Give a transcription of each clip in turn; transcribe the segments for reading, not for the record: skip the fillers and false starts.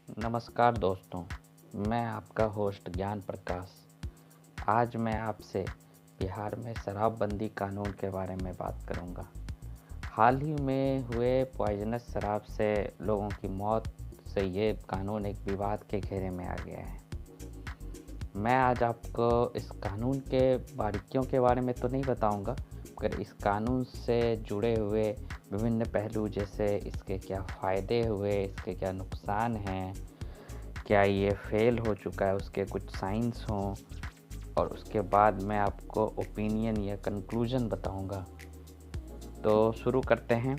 नमस्कार दोस्तों, मैं आपका होस्ट ज्ञान प्रकाश। आज मैं आपसे बिहार में शराबबंदी कानून के बारे में बात करूंगा। हाल ही में हुए पॉइजनस शराब से लोगों की मौत से ये कानून एक विवाद के घेरे में आ गया है। मैं आज आपको इस कानून के बारीकियों के बारे में तो नहीं बताऊंगा, मगर इस कानून से जुड़े हुए विभिन्न पहलू, जैसे इसके क्या फ़ायदे हुए, इसके क्या नुकसान हैं, क्या ये फेल हो चुका है, उसके कुछ साइंस हों, और उसके बाद मैं आपको ओपिनियन या कंक्लूजन बताऊंगा। तो शुरू करते हैं।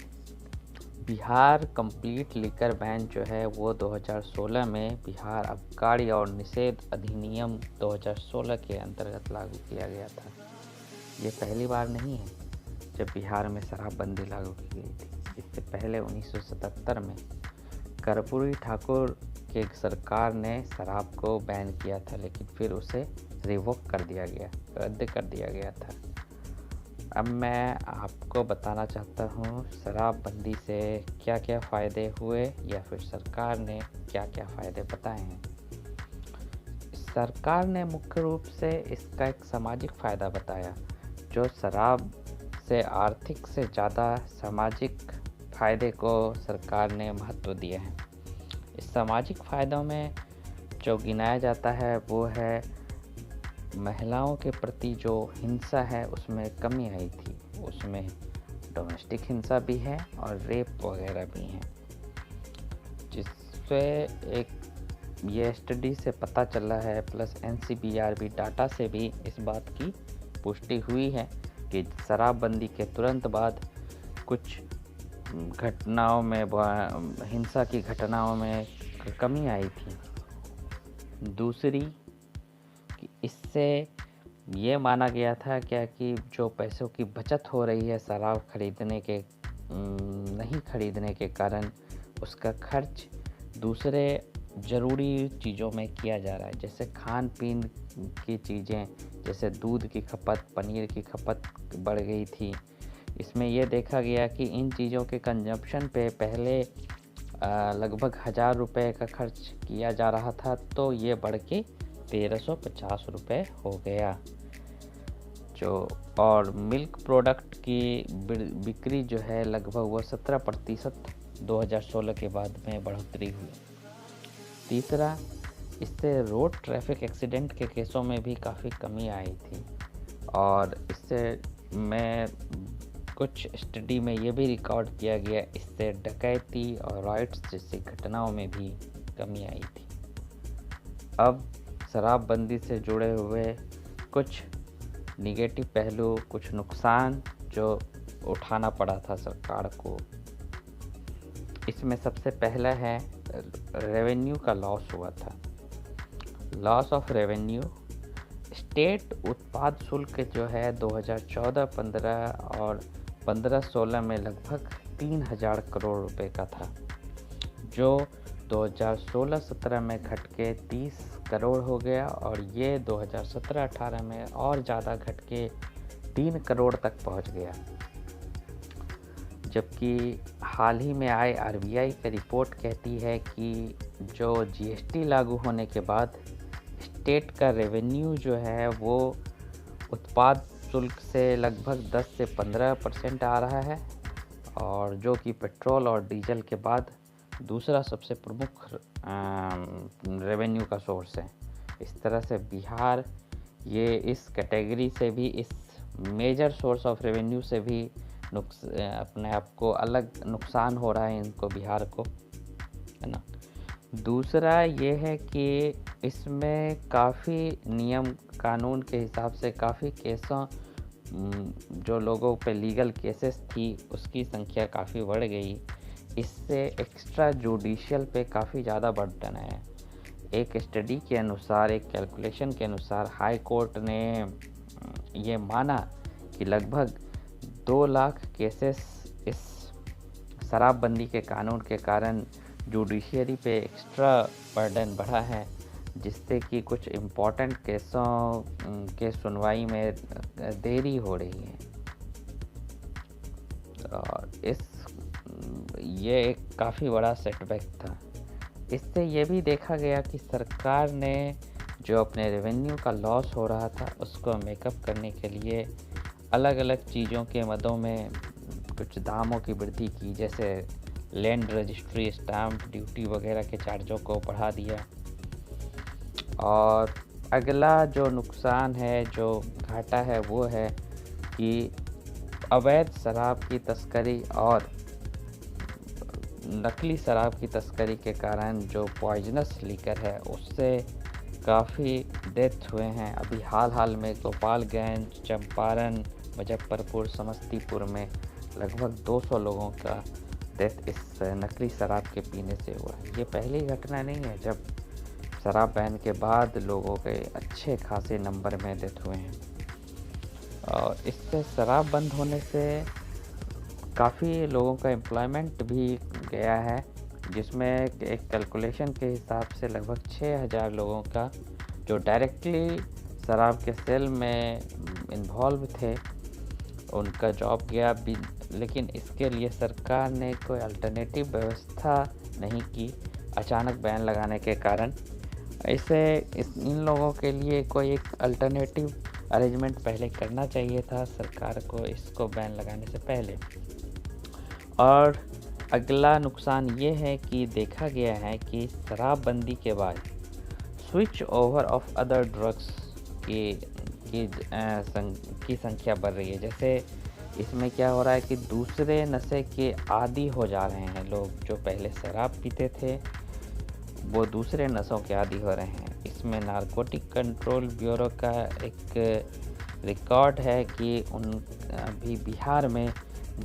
बिहार कंप्लीट लिकर बैन जो है वो 2016 में बिहार आबकारी और निषेध अधिनियम 2016 के अंतर्गत लागू किया गया था। ये पहली बार नहीं है जब बिहार में शराबबंदी लागू की गई थी। इससे पहले 1977 में कर्पूरी ठाकुर की सरकार ने शराब को बैन किया था, लेकिन फिर उसे रिवोक कर दिया गया, रद्द कर दिया गया था। अब मैं आपको बताना चाहता हूँ शराबबंदी से क्या क्या फ़ायदे हुए, या फिर सरकार ने क्या क्या फ़ायदे बताए हैं। सरकार ने मुख्य रूप से इसका एक सामाजिक फ़ायदा बताया, जो शराब से आर्थिक से ज़्यादा सामाजिक फ़ायदे को सरकार ने महत्व दिया है। इस सामाजिक फ़ायदों में जो गिनाया जाता है वो है महिलाओं के प्रति जो हिंसा है उसमें कमी आई थी। उसमें डोमेस्टिक हिंसा भी है और रेप वगैरह भी हैं, जिससे एक ये स्टडी से पता चला है, प्लस NCBRB डाटा से भी इस बात की पुष्टि हुई है कि शराबबंदी के तुरंत बाद कुछ घटनाओं में, हिंसा की घटनाओं में कमी आई थी। दूसरी कि इससे ये माना गया था कि जो पैसों की बचत हो रही है शराब नहीं खरीदने के कारण, उसका खर्च दूसरे ज़रूरी चीज़ों में किया जा रहा है, जैसे खान पीन की चीज़ें, जैसे दूध की खपत, पनीर की खपत बढ़ गई थी। इसमें यह देखा गया कि इन चीज़ों के कंजप्शन पे पहले लगभग 1000 रुपये का खर्च किया जा रहा था, तो ये बढ़ के 1350 रुपये हो गया। और मिल्क प्रोडक्ट की बिक्री जो है लगभग वो 17% 2016 के बाद में बढ़ोतरी हुई। तीसरा, इससे रोड ट्रैफिक एक्सीडेंट के केसों में भी काफ़ी कमी आई थी, और इससे मैं कुछ स्टडी में ये भी रिकॉर्ड किया गया, इससे डकैती और राइट्स जैसी घटनाओं में भी कमी आई थी। अब शराबबंदी से जुड़े हुए कुछ निगेटिव पहलू, कुछ नुकसान जो उठाना पड़ा था सरकार को। इसमें सबसे पहला है रेवेन्यू का लॉस हुआ था। Loss of revenue. स्टेट उत्पाद शुल्क जो है 2014-15 और 15-16 में लगभग 3000 करोड़ रुपए का था, जो 2016-17 में घट के 30 करोड़ हो गया, और ये 2017-18 में और ज़्यादा घट के 3 करोड़ तक पहुंच गया। जबकि हाल ही में आए RBI की रिपोर्ट कहती है कि जो GST लागू होने के बाद स्टेट का रेवेन्यू जो है वो उत्पाद शुल्क से लगभग 10 से 15% आ रहा है, और जो कि पेट्रोल और डीजल के बाद दूसरा सबसे प्रमुख रेवेन्यू का सोर्स है। इस तरह से बिहार ये इस कैटेगरी से भी, इस मेजर सोर्स ऑफ रेवेन्यू से भी अपने आप को अलग नुकसान हो रहा है इनको, बिहार को, है ना। दूसरा ये है कि इसमें काफ़ी नियम कानून के हिसाब से काफ़ी केसों, जो लोगों पे लीगल केसेस थी उसकी संख्या काफ़ी बढ़ गई। इससे एक्स्ट्रा जुडिशियल पे काफ़ी ज़्यादा बर्डन है। एक स्टडी के अनुसार, एक कैलकुलेशन के अनुसार, हाई कोर्ट ने ये माना कि लगभग 2 लाख केसेस इस शराबबंदी के कानून के कारण जुडिशियरी पे एक्स्ट्रा बर्डन बढ़ा है, जिससे कि कुछ इम्पॉर्टेंट केसों के सुनवाई में देरी हो रही है। और ये एक काफ़ी बड़ा सेटबैक था। इससे ये भी देखा गया कि सरकार ने जो अपने रेवेन्यू का लॉस हो रहा था उसको मेकअप करने के लिए अलग-अलग चीज़ों के मदों में कुछ दामों की वृद्धि की, जैसे लैंड रजिस्ट्री, स्टैम्प ड्यूटी वगैरह के चार्जों को बढ़ा दिया। और अगला जो नुकसान है, जो घाटा है, वो है कि अवैध शराब की तस्करी और नकली शराब की तस्करी के कारण जो पॉइजनस लीकर है उससे काफ़ी डेथ हुए हैं। अभी हाल में गोपालगंज, चंपारण, मुजफ्फरपुर, समस्तीपुर में लगभग 200 लोगों का डेथ इस नकली शराब के पीने से हुआ है। ये पहली घटना नहीं है जब शराब बैन के बाद लोगों के अच्छे खासे नंबर में डेथ हुए हैं। और इससे शराब बंद होने से काफ़ी लोगों का एम्प्लॉयमेंट भी गया है, जिसमें एक कैलकुलेशन के हिसाब से लगभग 6000 लोगों का जो डायरेक्टली शराब के सेल में इन्वॉल्व थे उनका जॉब गया भी। लेकिन इसके लिए सरकार ने कोई अल्टरनेटिव व्यवस्था नहीं की अचानक बैन लगाने के कारण। इन लोगों के लिए कोई एक अल्टरनेटिव अरेंजमेंट पहले करना चाहिए था सरकार को, इसको बैन लगाने से पहले। और अगला नुकसान ये है कि देखा गया है कि शराबबंदी के बाद switch over of other drugs की संख्या बढ़ रही है। जैसे इसमें क्या हो रहा है कि दूसरे नशे के आदी हो जा रहे हैं लोग। जो पहले शराब पीते थे वो दूसरे नशों के आदी हो रहे हैं। इसमें नारकोटिक कंट्रोल ब्यूरो का एक रिकॉर्ड है कि अभी बिहार में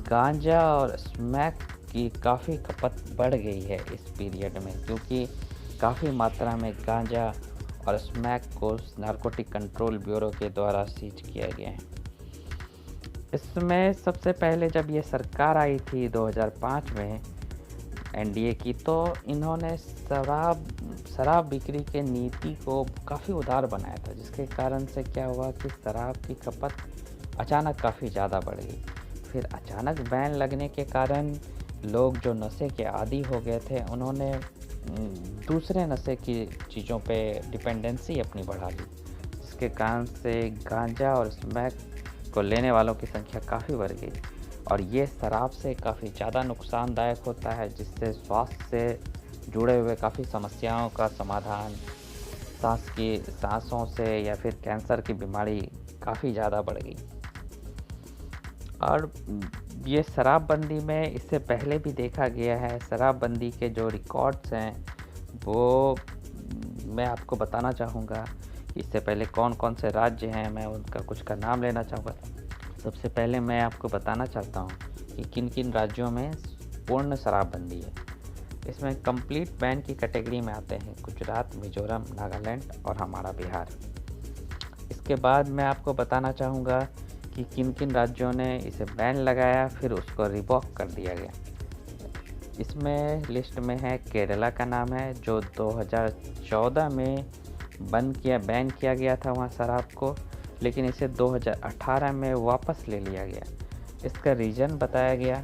गांजा और स्मैक की काफ़ी खपत बढ़ गई है इस पीरियड में, क्योंकि काफ़ी मात्रा में गांजा और स्मैक को नारकोटिक कंट्रोल ब्यूरो के द्वारा सीज किया गया है। इसमें सबसे पहले जब ये सरकार आई थी 2005 में एनडीए की, तो इन्होंने शराब बिक्री के नीति को काफ़ी उदार बनाया था, जिसके कारण से क्या हुआ कि शराब की खपत अचानक काफ़ी ज़्यादा बढ़ गई। फिर अचानक बैन लगने के कारण लोग जो नशे के आदी हो गए थे उन्होंने दूसरे नशे की चीज़ों पे डिपेंडेंसी अपनी बढ़ा ली, जिसके कारण से गांजा और स्मैक को लेने वालों की संख्या काफ़ी बढ़ गई। और ये शराब से काफ़ी ज़्यादा नुकसानदायक होता है, जिससे स्वास्थ्य से जुड़े हुए काफ़ी समस्याओं का समाधान, सांसों से या फिर कैंसर की बीमारी काफ़ी ज़्यादा बढ़ गई। और ये शराबबंदी में इससे पहले भी देखा गया है। शराबबंदी के जो रिकॉर्ड्स हैं वो मैं आपको बताना चाहूँगा। इससे पहले कौन कौन से राज्य हैं मैं उनका कुछ का नाम लेना चाहूँगा। सबसे पहले मैं आपको बताना चाहता हूँ कि किन किन राज्यों में पूर्ण शराबबंदी है। इसमें कंप्लीट बैन की कैटेगरी में आते हैं गुजरात, मिजोरम, नागालैंड और हमारा बिहार। इसके बाद मैं आपको बताना चाहूँगा कि किन किन राज्यों ने इसे बैन लगाया फिर उसको रिवॉक कर दिया गया। इसमें लिस्ट में है केरला का नाम है, जो 2014 में बैन किया गया था वहाँ शराब को, लेकिन इसे 2018 में वापस ले लिया गया। इसका रीज़न बताया गया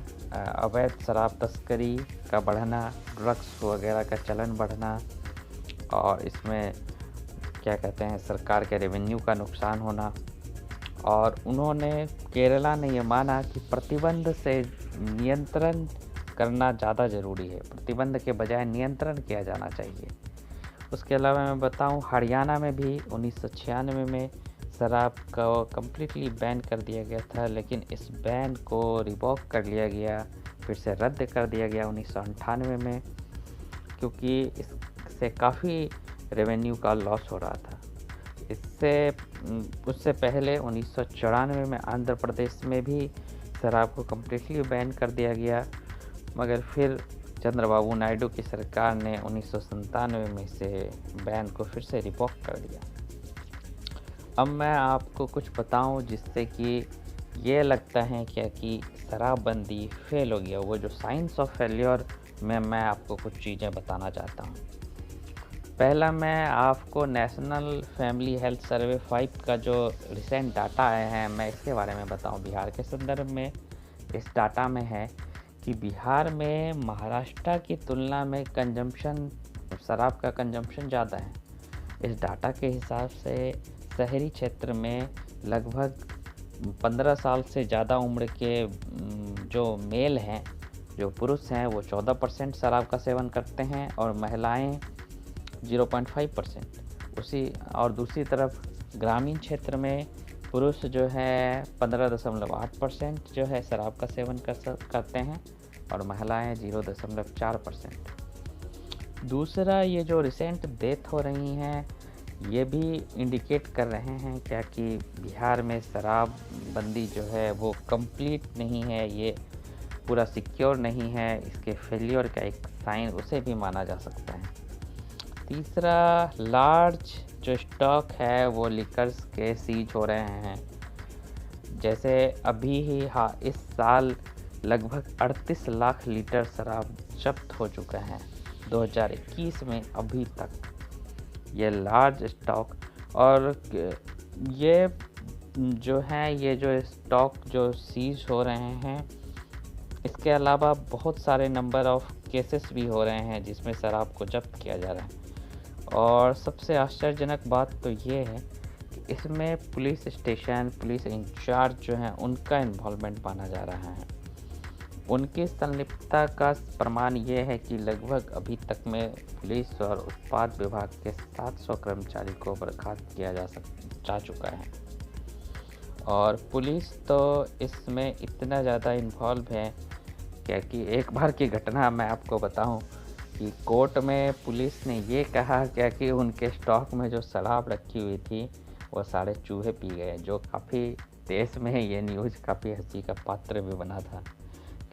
अवैध शराब तस्करी का बढ़ना, ड्रग्स वगैरह का चलन बढ़ना, और इसमें क्या कहते हैं सरकार के रेवेन्यू का नुकसान होना। और केरला ने ये माना कि प्रतिबंध से नियंत्रण करना ज़्यादा ज़रूरी है, प्रतिबंध के बजाय नियंत्रण किया जाना चाहिए। उसके अलावा मैं बताऊं हरियाणा में भी 1996 में शराब को कम्प्लीटली बैन कर दिया गया था, लेकिन इस बैन को रिवॉक कर लिया गया, फिर से रद्द कर दिया गया 1998 में, क्योंकि इससे काफ़ी रेवेन्यू का लॉस हो रहा था। उससे पहले 1994 में आंध्र प्रदेश में भी शराब को कम्प्लीटली बैन कर दिया गया, मगर फिर चंद्रबाबू नायडू की सरकार ने 1997 में से बैन को फिर से रिवॉक कर दिया। अब मैं आपको कुछ बताऊं जिससे कि ये लगता है क्या कि शराबबंदी फेल हो गया। वो जो साइंस ऑफ फेल्योर में मैं आपको कुछ चीज़ें बताना चाहता हूँ। पहला मैं आपको नेशनल फैमिली हेल्थ सर्वे 5 का जो रिसेंट डाटा आए हैं मैं इसके बारे में बताऊं। बिहार के संदर्भ में इस डाटा में है कि बिहार में महाराष्ट्र की तुलना में कंजम्पशन शराब का कंजम्पशन ज़्यादा है। इस डाटा के हिसाब से शहरी क्षेत्र में लगभग 15 साल से ज़्यादा उम्र के जो मेल हैं, जो पुरुष हैं, वो 14% शराब का सेवन करते हैं और महिलाएं 0.5%। और दूसरी तरफ ग्रामीण क्षेत्र में पुरुष जो है 15.8% जो है शराब का सेवन करते हैं और महिलाएं 0.4%। दूसरा, ये जो रिसेंट डेथ हो रही हैं, ये भी इंडिकेट कर रहे हैं क्या कि बिहार में शराबबंदी जो है वो कंप्लीट नहीं है, ये पूरा सिक्योर नहीं है। इसके फेलियर का एक साइन उसे भी माना जा सकता है। तीसरा, लार्ज जो स्टॉक है वो लिकर्स के सीज हो रहे हैं। जैसे अभी ही इस साल लगभग 38 लाख लीटर शराब जब्त हो चुका है 2021 में अभी तक। ये लार्ज स्टॉक, और ये जो है ये जो स्टॉक जो सीज हो रहे हैं, इसके अलावा बहुत सारे नंबर ऑफ केसेस भी हो रहे हैं जिसमें शराब को जब्त किया जा रहा है। और सबसे आश्चर्यजनक बात तो ये है कि इसमें पुलिस स्टेशन, पुलिस इंचार्ज जो हैं, उनका इन्वॉल्वमेंट माना जा रहा है। उनकी संलिप्तता का प्रमाण ये है कि लगभग अभी तक में पुलिस और उत्पाद विभाग के 700 कर्मचारी को बर्खास्त किया जा चुका है। और पुलिस तो इसमें इतना ज़्यादा इन्वॉल्व है क्या कि एक बार की घटना मैं आपको बताऊं कि कोर्ट में पुलिस ने ये कहा क्या कि उनके स्टॉक में जो शराब रखी हुई थी वो सारे चूहे पी गए, जो काफ़ी देश में ये न्यूज़ काफ़ी हंसी का पात्र भी बना था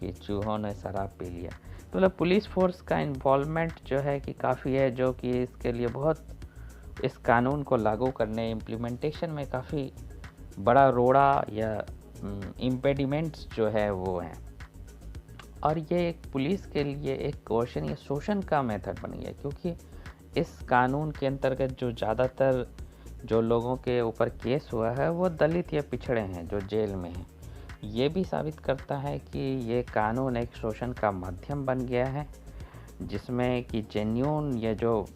कि चूहों ने शराब पी लिया। तो मतलब पुलिस फोर्स का इन्वॉल्वमेंट जो है कि काफ़ी है, जो कि इसके लिए बहुत, इस कानून को लागू करने, इम्प्लीमेंटेशन में काफ़ी बड़ा रोड़ा या इम्पेडिमेंट्स जो है वो हैं। और ये एक पुलिस के लिए एक कोर्शन या शोषण का मेथड बन गया, क्योंकि इस कानून के अंतर्गत जो ज़्यादातर जो लोगों के ऊपर केस हुआ है वो दलित या पिछड़े हैं जो जेल में हैं। ये भी साबित करता है कि ये कानून एक शोषण का माध्यम बन गया है, जिसमें कि जेन्यून या जो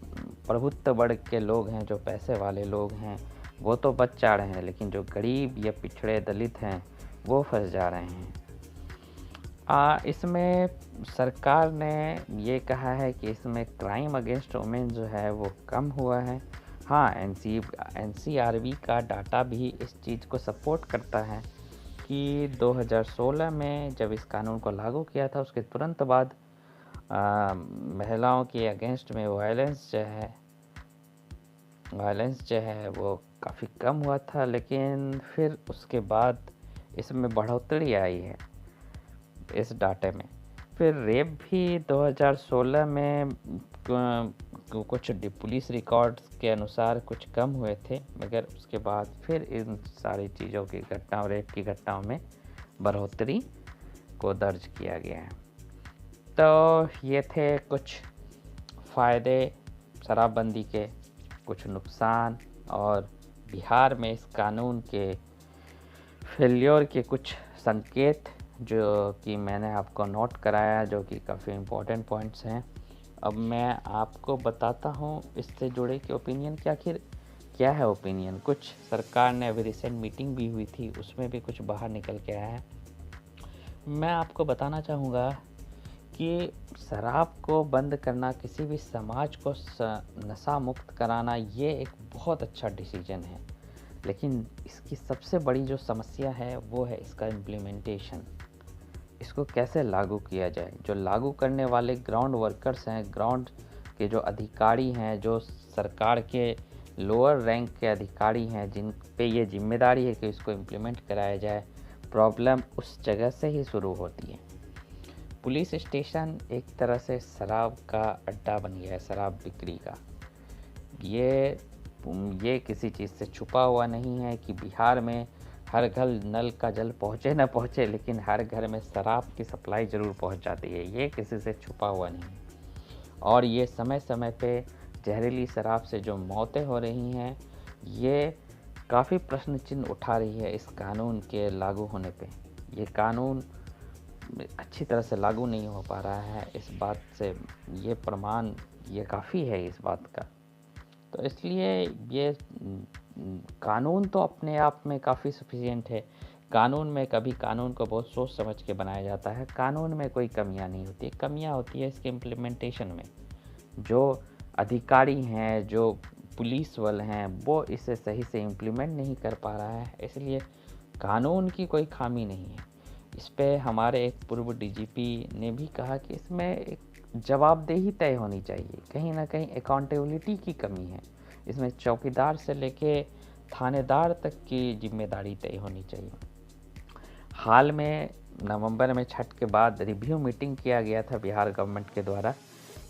प्रभुत्व वर्ग के लोग हैं, जो पैसे वाले लोग हैं, वो तो बच जा रहे हैं, लेकिन जो गरीब या पिछड़े दलित हैं वो फंस जा रहे हैं। इसमें सरकार ने ये कहा है कि इसमें क्राइम अगेंस्ट वुमेन जो है वो कम हुआ है। हाँ, NCRB का डाटा भी इस चीज़ को सपोर्ट करता है कि 2016 में जब इस कानून को लागू किया था उसके तुरंत बाद महिलाओं के अगेंस्ट में वायलेंस जो है वो काफ़ी कम हुआ था, लेकिन फिर उसके बाद इसमें बढ़ोतरी आई है इस डाटे में। फिर रेप भी 2016 में कुछ पुलिस रिकॉर्ड्स के अनुसार कुछ कम हुए थे, मगर उसके बाद फिर इन सारी चीज़ों की घटनाओं, रेप की घटनाओं में बढ़ोतरी को दर्ज किया गया है। तो ये थे कुछ फ़ायदे शराबबंदी के, कुछ नुकसान, और बिहार में इस कानून के फेल्योर के कुछ संकेत जो कि मैंने आपको नोट कराया, जो कि काफ़ी इम्पोर्टेंट पॉइंट्स हैं। अब मैं आपको बताता हूँ इससे जुड़े कि ओपिनियन के आखिर क्या है। ओपिनियन कुछ सरकार ने अभी रिसेंट मीटिंग भी हुई थी, उसमें भी कुछ बाहर निकल के आया है। मैं आपको बताना चाहूँगा कि शराब को बंद करना, किसी भी समाज को नशा मुक्त कराना, ये एक बहुत अच्छा डिसीजन है, लेकिन इसकी सबसे बड़ी जो समस्या है वो है इसका इम्प्लीमेंटेशन। इसको कैसे लागू किया जाए। जो लागू करने वाले ग्राउंड वर्कर्स हैं, ग्राउंड के जो अधिकारी हैं, जो सरकार के लोअर रैंक के अधिकारी हैं, जिन पे ये जिम्मेदारी है कि इसको इम्प्लीमेंट कराया जाए, प्रॉब्लम उस जगह से ही शुरू होती है। पुलिस स्टेशन एक तरह से शराब का अड्डा बन गया है, शराब बिक्री का। ये किसी चीज़ से छुपा हुआ नहीं है कि बिहार में हर घर नल का जल पहुँचे न पहुँचे, लेकिन हर घर में शराब की सप्लाई ज़रूर पहुँच जाती है। ये किसी से छुपा हुआ नहीं। और ये समय समय पे जहरीली शराब से जो मौतें हो रही हैं, ये काफ़ी प्रश्न चिन्ह उठा रही है इस कानून के लागू होने पे। ये कानून अच्छी तरह से लागू नहीं हो पा रहा है। इस बात से ये प्रमाण ये काफ़ी है इस बात का। तो इसलिए ये कानून तो अपने आप में काफ़ी सफिशिएंट है। कानून में कभी कानून को बहुत सोच समझ के बनाया जाता है। कानून में कोई कमियां नहीं होती, कमियां होती है इसके इम्प्लीमेंटेशन में। जो अधिकारी हैं, जो पुलिस बल हैं, वो इसे सही से इम्प्लीमेंट नहीं कर पा रहा है। इसलिए कानून की कोई खामी नहीं है। इस पे हमारे एक पूर्व डीजीपी ने भी कहा कि इसमें एक जवाबदेही तय होनी चाहिए। कहीं ना कहीं अकाउंटेबिलिटी की कमी है। इसमें चौकीदार से लेके थानेदार तक की जिम्मेदारी तय होनी चाहिए। हाल में नवंबर में छठ के बाद रिव्यू मीटिंग किया गया था बिहार गवर्नमेंट के द्वारा,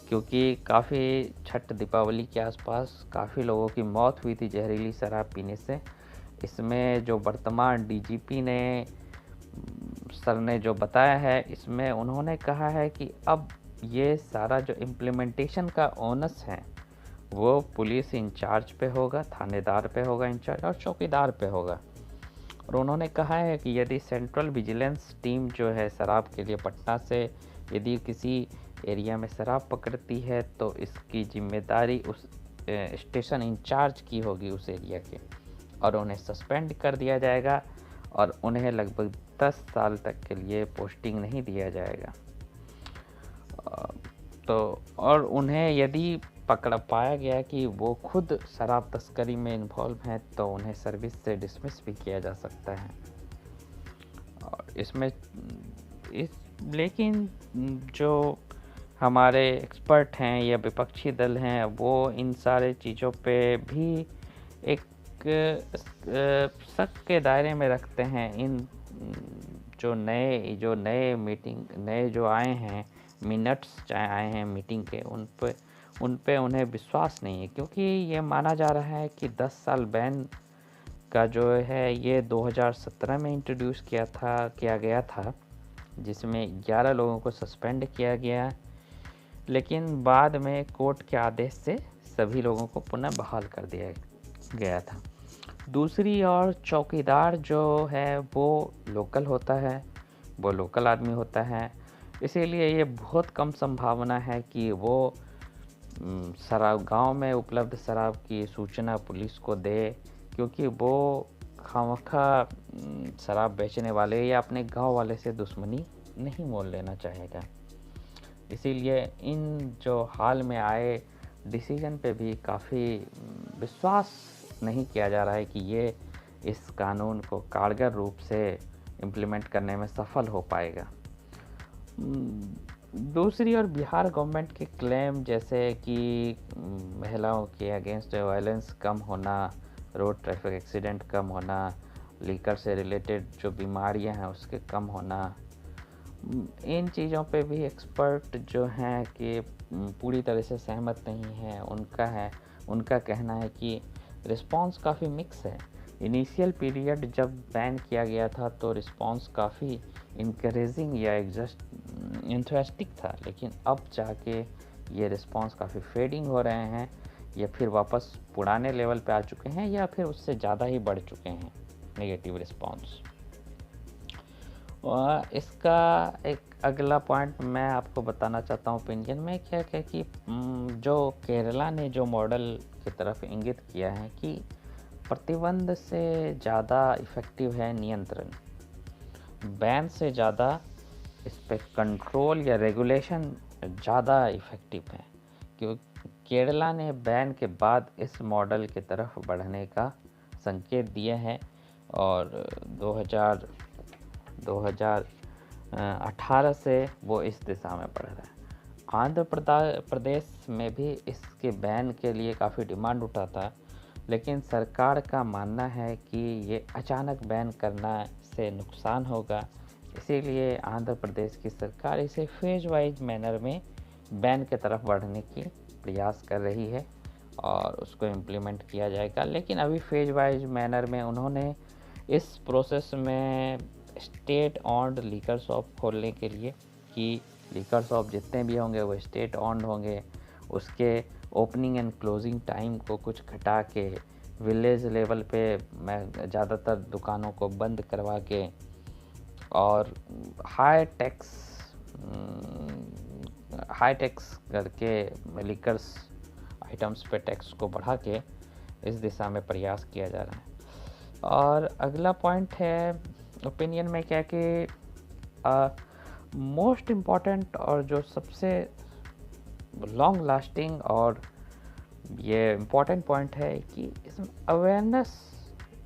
क्योंकि काफ़ी छठ दीपावली के आसपास काफ़ी लोगों की मौत हुई थी जहरीली शराब पीने से। इसमें जो वर्तमान डीजीपी ने सर ने जो बताया है, इसमें उन्होंने कहा है कि अब ये सारा जो इम्प्लीमेंटेशन का ओनस है वो पुलिस इंचार्ज पे होगा, थानेदार पे होगा इंचार्ज, और चौकीदार पे होगा। और उन्होंने कहा है कि यदि सेंट्रल विजिलेंस टीम जो है शराब के लिए पटना से यदि किसी एरिया में शराब पकड़ती है तो इसकी जिम्मेदारी उस स्टेशन इंचार्ज की होगी उस एरिया के, और उन्हें सस्पेंड कर दिया जाएगा और उन्हें लगभग 10 साल तक के लिए पोस्टिंग नहीं दिया जाएगा। तो और उन्हें यदि पकड़ पाया गया कि वो खुद शराब तस्करी में इन्वॉल्व हैं तो उन्हें सर्विस से डिसमिस भी किया जा सकता है। और इसमें लेकिन जो हमारे एक्सपर्ट हैं या विपक्षी दल हैं वो इन सारे चीज़ों पे भी एक शक के दायरे में रखते हैं। इन जो नए मीटिंग नए जो आए हैं मिनट्स आए हैं मीटिंग के, उन पे उन्हें विश्वास नहीं है, क्योंकि ये माना जा रहा है कि 10 साल बैन का जो है ये 2017 में इंट्रोड्यूस किया गया था, जिसमें 11 लोगों को सस्पेंड किया गया, लेकिन बाद में कोर्ट के आदेश से सभी लोगों को पुनः बहाल कर दिया गया था। दूसरी ओर चौकीदार जो है वो लोकल होता है, वो लोकल आदमी होता है, इसीलिए ये बहुत कम संभावना है कि वो शराब गांव में उपलब्ध शराब की सूचना पुलिस को दे, क्योंकि वो खामखा शराब बेचने वाले या अपने गांव वाले से दुश्मनी नहीं मोल लेना चाहेगा। इसीलिए इन जो हाल में आए डिसीजन पे भी काफ़ी विश्वास नहीं किया जा रहा है कि ये इस कानून को कारगर रूप से इम्प्लीमेंट करने में सफल हो पाएगा। दूसरी ओर बिहार गवर्नमेंट के क्लेम जैसे कि महिलाओं के अगेंस्ट वायलेंस कम होना, रोड ट्रैफिक एक्सीडेंट कम होना, लीकर से रिलेटेड जो बीमारियां हैं उसके कम होना, इन चीज़ों पे भी एक्सपर्ट जो हैं कि पूरी तरह से सहमत नहीं हैं। उनका कहना है कि रिस्पांस काफ़ी मिक्स है। इनिशियल पीरियड जब बैन किया गया था तो रिस्पांस काफ़ी इनकरेजिंग या इंटरेस्टिंग था, लेकिन अब जाके ये रिस्पांस काफ़ी फेडिंग हो रहे हैं, या फिर वापस पुराने लेवल पे आ चुके हैं, या फिर उससे ज़्यादा ही बढ़ चुके हैं नेगेटिव रिस्पांस। और इसका एक अगला पॉइंट मैं आपको बताना चाहता हूँ ओपिनियन में क्या कि जो केरला ने जो मॉडल की तरफ इंगित किया है कि प्रतिबंध से ज़्यादा इफ़ेक्टिव है नियंत्रण, बैन से ज़्यादा इस पर कंट्रोल या रेगुलेशन ज़्यादा इफ़ेक्टिव है। क्योंकि केरला ने बैन के बाद इस मॉडल की तरफ बढ़ने का संकेत दिए हैं और 2018 से वो इस दिशा में बढ़ रहा है। आंध्र प्रदेश में भी इसके बैन के लिए काफ़ी डिमांड उठा था, लेकिन सरकार का मानना है कि ये अचानक बैन करना से नुकसान होगा, इसीलिए आंध्र प्रदेश की सरकार इसे फेज वाइज मैनर में बैन की तरफ बढ़ने की प्रयास कर रही है और उसको इम्प्लीमेंट किया जाएगा। लेकिन अभी फेज वाइज मैनर में उन्होंने इस प्रोसेस में स्टेट ऑन्ड लीकर शॉप खोलने के लिए कि लीकर शॉप जितने भी होंगे वो स्टेट ऑन्ड होंगे, उसके ओपनिंग एंड क्लोजिंग टाइम को कुछ घटा के विलेज लेवल पे मैं ज़्यादातर दुकानों को बंद करवा के और हाई टैक्स हाई टैक्स करके लिकर्स आइटम्स पे टैक्स को बढ़ा के इस दिशा में प्रयास किया जा रहा है। और अगला पॉइंट है ओपिनियन में क्या कि मोस्ट इम्पॉर्टेंट और जो सबसे लॉन्ग लास्टिंग और ये इम्पॉर्टेंट पॉइंट है कि इसमें awareness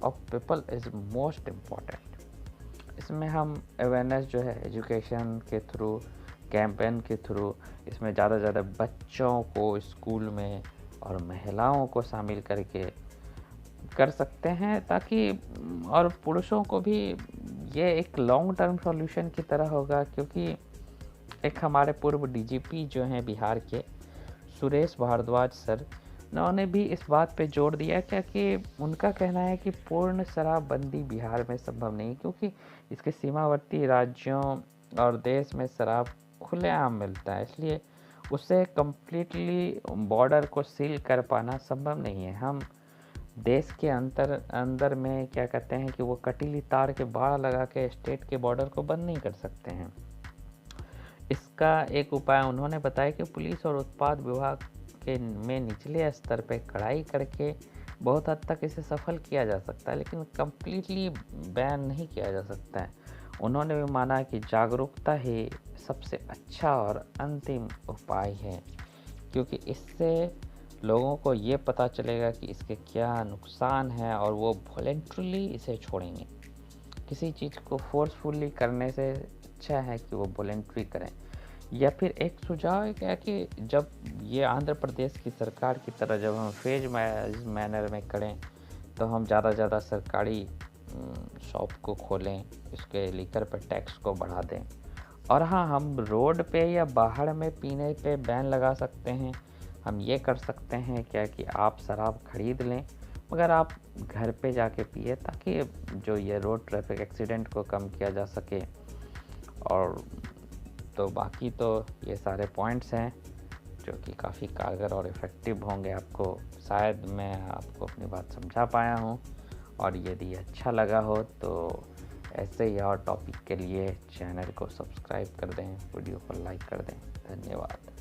of people is most important. इसमें हम अवेयरनेस जो है एजुकेशन के थ्रू, कैंपेन के थ्रू, इसमें ज़्यादा से ज़्यादा बच्चों को स्कूल में और महिलाओं को शामिल करके कर सकते हैं, ताकि और पुरुषों को भी ये एक लॉन्ग टर्म सॉल्यूशन की तरह होगा। क्योंकि एक हमारे पूर्व डीजीपी जो हैं बिहार के, सुरेश भारद्वाज सर, उन्होंने भी इस बात पे जोर दिया क्या कि उनका कहना है कि पूर्ण शराबबंदी बिहार में संभव नहीं, क्योंकि इसके सीमावर्ती राज्यों और देश में शराब खुलेआम मिलता है, इसलिए उसे कम्प्लीटली बॉर्डर को सील कर पाना संभव नहीं है। हम देश के अंदर में क्या कहते हैं कि वो कटीली तार के बाड़ लगा के स्टेट के बॉर्डर को बंद नहीं कर सकते हैं। इसका एक उपाय उन्होंने बताया कि पुलिस और उत्पाद विभाग के में निचले स्तर पे कड़ाई करके बहुत हद तक इसे सफल किया जा सकता है, लेकिन कम्प्लीटली बैन नहीं किया जा सकता है। उन्होंने भी माना कि जागरूकता ही सबसे अच्छा और अंतिम उपाय है, क्योंकि इससे लोगों को ये पता चलेगा कि इसके क्या नुकसान है और वो वॉलेंट्रली इसे छोड़ेंगे। किसी चीज़ को फोर्सफुली करने से अच्छा है कि वो वॉलेंट्री करें। या फिर एक सुझाव है कि जब ये आंध्र प्रदेश की सरकार की तरह जब हम फेज मैनर में करें, तो हम ज़्यादा से ज़्यादा सरकारी शॉप को खोलें, इसके लीकर पर टैक्स को बढ़ा दें। और हाँ, हम रोड पे या बाहर में पीने पे बैन लगा सकते हैं। हम ये कर सकते हैं क्या कि आप शराब खरीद लें, मगर आप घर पे जाके पिए, ताकि जो ये रोड ट्रैफिक एक्सीडेंट को कम किया जा सके। और तो बाकी तो ये सारे पॉइंट्स हैं जो कि काफ़ी कारगर और इफ़ेक्टिव होंगे। आपको शायद मैं आपको अपनी बात समझा पाया हूँ, और यदि अच्छा लगा हो तो ऐसे ही और टॉपिक के लिए चैनल को सब्सक्राइब कर दें, वीडियो को लाइक कर दें। धन्यवाद।